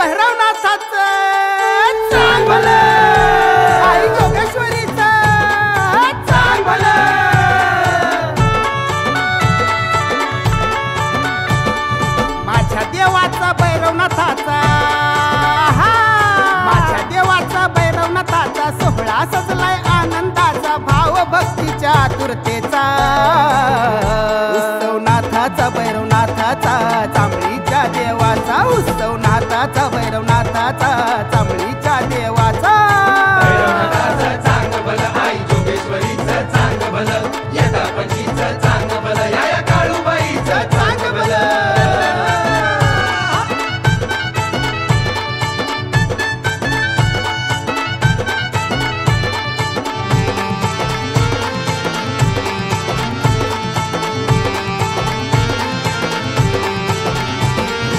भैरवनाथाचं चांग भलं, आई जोगेश्वरीचं चांग भलं. माझ्या देवाचा भैरवनाथाचा, माझ्या देवाचा भैरवनाथाचा सोहळा सजलाय आनंदाचा, भाव भक्तीच्या आतुरतेचा. उत्सव नाथाचा भैरवनाथाचा, चांबळीच्या देवाचा उत्सव नाथाचा भैरवनाथाचा, चांबळीच्या देवाचा. भैरवनाथाचं चांग भलं, आई जोगेश्वरीचं चांग भलं, यदा पंचीचं चांग भलं, या काळूबाईचं चांग भलं.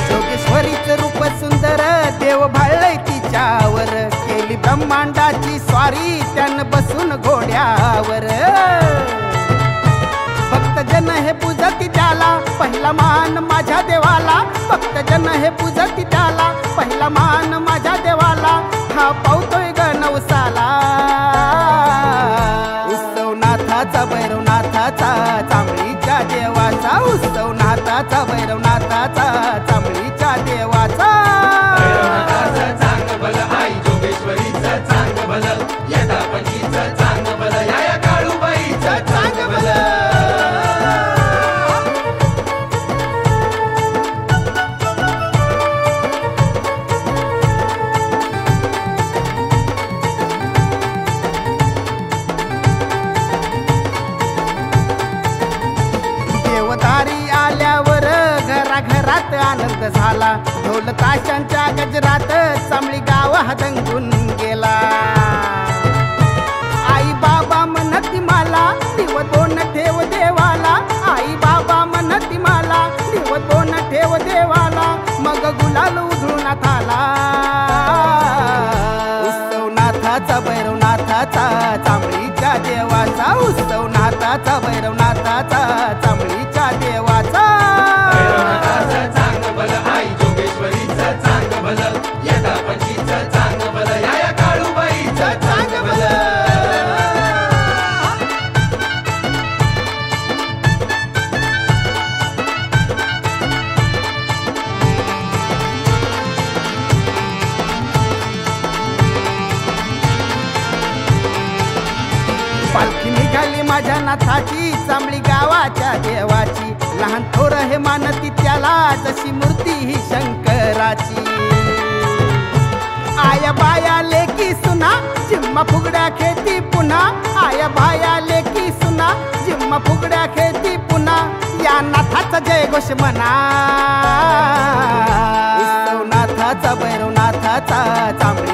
जोगेश्वरीचं रूप सुंदर, देव भाळलंय तिच्यावर, केली ब्रह्मांडाची स्वारी त्यानं बसून घोड्यावर. भक्त जन हे पूजती त्याला, पहिला मान माझ्या देवाला. भक्त जन हे पूजती त्याला, पहिला मान माझ्या देवाला. हा पावतोय ग नवसाला. उत्सव नाथाचा भैरवनाथाचा, चांबळीच्या देवाचा उत्सव नाथाचा भैरवनाथाचा, चांबळीच्या देवाचा. भैरवनाथाचं चांग भलं, आई जोगेश्वरीचं चांग भलं, यदा पंचीचं चांग भलं, या काळूबाईचं चांग भलं. देवदारी आल्यावर घराघरात आनंद झाला, ढोल ताशांच्या गजरात चांबळी गाव हदंगून गेला. आई बाबा म्हणती मला, दिवत बोन ठेव देवाला. आई बाबा म्हणती मला, दिवत बोन ठेव देवाला. मग गुलाल उधळून आला. उत्सव नाथाचा भैरवनाथाचा, चांबळीच्या देवाचा उत्सव नाथाचा भैरवनाथाचा, चांबळीच्या देवाचा. भैरवनाथाचं चांग भलं, आई जोगेश्वरीचं चांग भलं, यदा पंचीचं चांग भलं, या काळूबाईचं चांग भलं. पालखी निघाली माझ्या नाथाची, चांबळी गावाच्या देवाची. लहान थोर हे मानती त्याला, जशी मूर्ती ही शंकराची. आया बाया लेकी सुना, जिम्मा फुगड्या खेळती पुन्हा. आया बाया लेकी सुना, जिम्मा फुगड्या खेळती पुन्हा. या नाथाचा जय घोष म्हणा. उत्सव नाथाचा भैरवनाथाचा, चांबळी